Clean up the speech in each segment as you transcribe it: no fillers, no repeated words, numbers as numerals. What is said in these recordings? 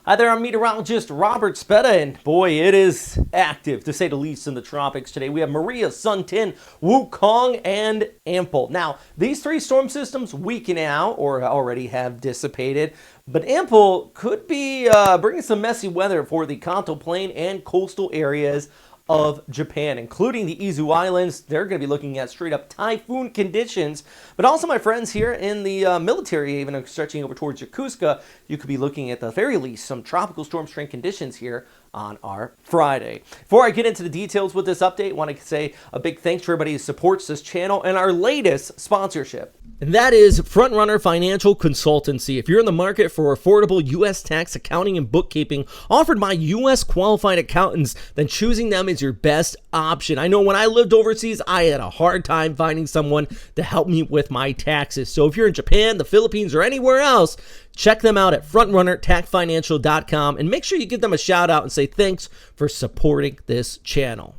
Hi there, I'm meteorologist Robert Speta, and boy, it is active to say the least in the tropics today. We have Maria, Sun Tin, Wukong, and Ampil. Now, these three storm systems weaken out or already have dissipated, but Ampil could be bringing some messy weather for the Kanto Plain and coastal areas of Japan, including the Izu Islands. They're going to be looking at straight up typhoon conditions. But also, my friends here in the military, even stretching over towards Yokosuka, you could be looking at the very least some tropical storm strength conditions here on our Friday. Before I get into the details with this update, I want to say a big thanks to everybody who supports this channel and our latest sponsorship. And that is Frontrunner Financial Consultancy. If you're in the market for affordable U.S. tax accounting and bookkeeping offered by U.S. qualified accountants, then choosing them is your best option. I know when I lived overseas, I had a hard time finding someone to help me with my taxes. So if you're in Japan, the Philippines, or anywhere else, check them out at frontrunnertaxfinancial.com and make sure you give them a shout out and say thanks for supporting this channel.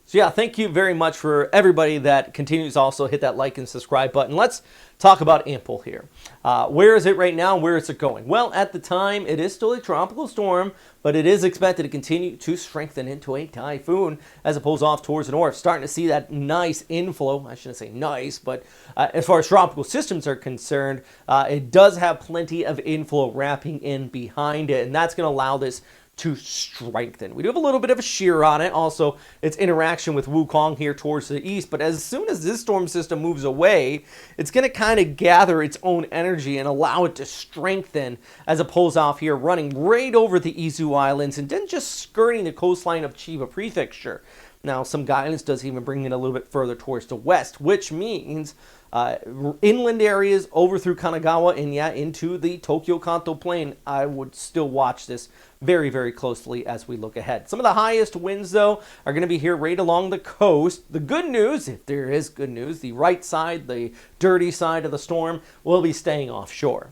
So yeah, thank you very much for everybody that continues to also hit that like and subscribe button. Let's talk about Ampil here. Where is it right now? Where is it going? Well, at the time, it is still a tropical storm, but it is expected to continue to strengthen into a typhoon as it pulls off towards the north. Starting to see that nice inflow. I shouldn't say nice, but as far as tropical systems are concerned, it does have plenty of inflow wrapping in behind it, and that's going to allow this to strengthen. We do have a little bit of a shear on it. Also, its interaction with Wukong here towards the east. But as soon as this storm system moves away, it's going to kind of gather its own energy and allow it to strengthen as it pulls off here, running right over the Izu Islands and then just skirting the coastline of Chiba Prefecture. Now, some guidance does even bring it a little bit further towards the west, which means inland areas over through Kanagawa and into the Tokyo Kanto Plain. I would still watch this very, very closely as we look ahead. Some of the highest winds, though, are going to be here right along the coast. The good news, if there is good news, the right side, the dirty side of the storm, will be staying offshore.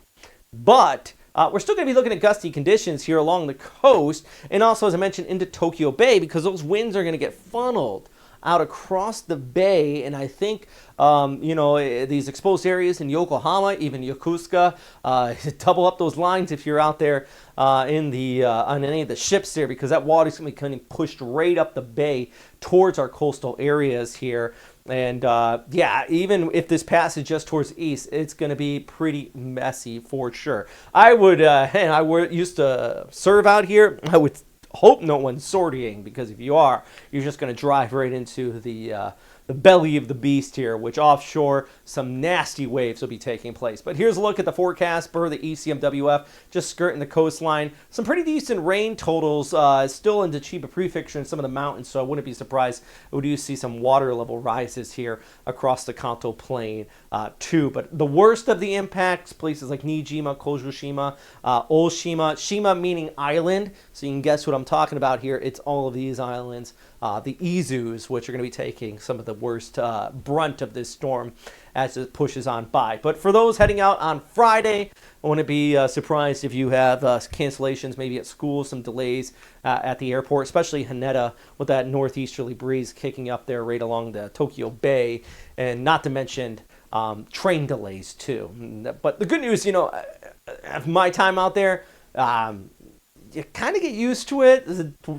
But we're still going to be looking at gusty conditions here along the coast, and also, as I mentioned, into Tokyo Bay, because those winds are going to get funneled out across the bay, and I think these exposed areas in Yokohama, even Yokosuka, double up those lines if you're out there on any of the ships there, because that water is going to be kind of pushed right up the bay towards our coastal areas here. And even if this passes just towards the east, it's going to be pretty messy for sure. I used to serve out here. I would hope no one's sortying, because if you are, you're just going to drive right into the belly of the beast here, which offshore, some nasty waves will be taking place. But here's a look at the forecast for the ECMWF, just skirting the coastline. Some pretty decent rain totals still into Chiba Prefecture and some of the mountains, so I wouldn't be surprised if we do see some water level rises here across the Kanto Plain too. But the worst of the impacts, places like Niijima, Kojushima, Oshima, Shima meaning island, so you can guess what I'm talking about here. It's all of these islands. The Izus, which are going to be taking some of the worst brunt of this storm as it pushes on by. But for those heading out on Friday, I wouldn't be surprised if you have cancellations, maybe at school, some delays at the airport, especially Haneda with that northeasterly breeze kicking up there right along the Tokyo Bay, and not to mention train delays too. But the good news, of my time out there, you kind of get used to it.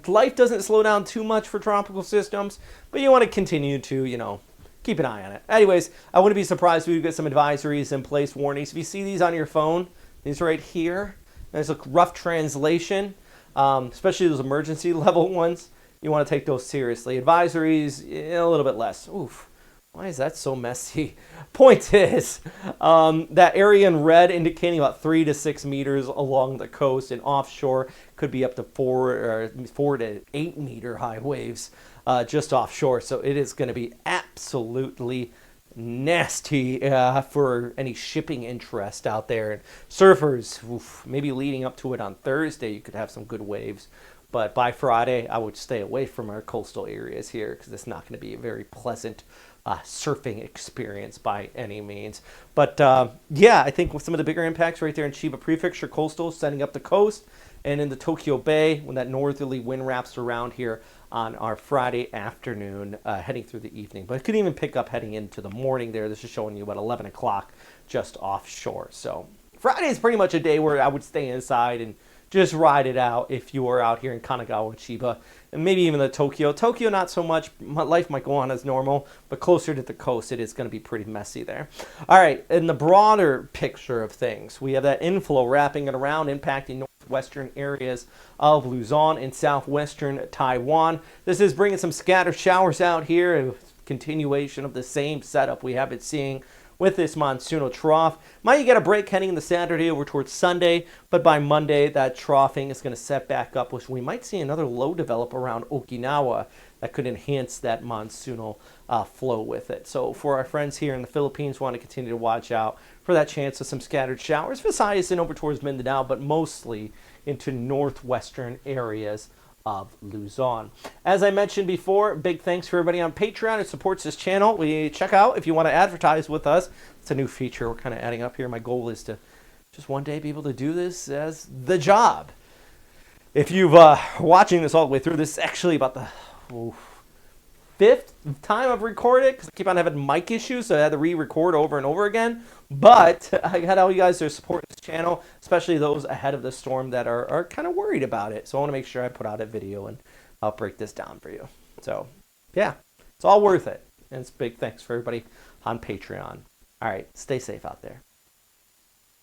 Life doesn't slow down too much for tropical systems, but you want to continue to, keep an eye on it. Anyways, I wouldn't be surprised if we get some advisories in place, warnings. If you see these on your phone, these right here, there's a rough translation, especially those emergency level ones. You want to take those seriously. Advisories, a little bit less. Oof. Why is that so messy? Point is, that area in red indicating about 3 to 6 meters along the coast, and offshore could be up to 4 to 8 meter high waves just offshore. So it is going to be absolutely nasty for any shipping interest out there. And surfers, maybe leading up to it on Thursday, you could have some good waves. But by Friday, I would stay away from our coastal areas here, because it's not going to be a very pleasant surfing experience by any means. But I think with some of the bigger impacts right there in Chiba Prefecture, coastal, setting up the coast, and in the Tokyo Bay, when that northerly wind wraps around here on our Friday afternoon, heading through the evening. But it could even pick up heading into the morning there. This is showing you about 11 o'clock just offshore. So Friday is pretty much a day where I would stay inside and just ride it out if you are out here in Kanagawa, Chiba, and maybe even the Tokyo. Tokyo, not so much. Life might go on as normal, but closer to the coast, it is going to be pretty messy there. All right, in the broader picture of things, we have that inflow wrapping it around, impacting northwestern areas of Luzon and southwestern Taiwan. This is bringing some scattered showers out here, a continuation of the same setup we have been seeing with this monsoonal trough. Might get a break heading into Saturday over towards Sunday, but by Monday that troughing is going to set back up, which we might see another low develop around Okinawa that could enhance that monsoonal flow with it. So for our friends here in the Philippines, want to continue to watch out for that chance of some scattered showers, Visayas and over towards Mindanao, but mostly into northwestern areas of Luzon. As I mentioned before, big thanks for everybody on Patreon who supports this channel. We check out if you want to advertise with us. It's a new feature we're kind of adding up here. My goal is to just one day be able to do this as the job. If you've watching this all the way through, this is actually about the fifth time I've recorded because I keep on having mic issues, so I had to re-record over and over again. But I had all you guys that support this channel, especially those ahead of the storm that are kind of worried about it. So I want to make sure I put out a video and I'll break this down for you. So yeah, it's all worth it. And it's big thanks for everybody on Patreon. All right, stay safe out there.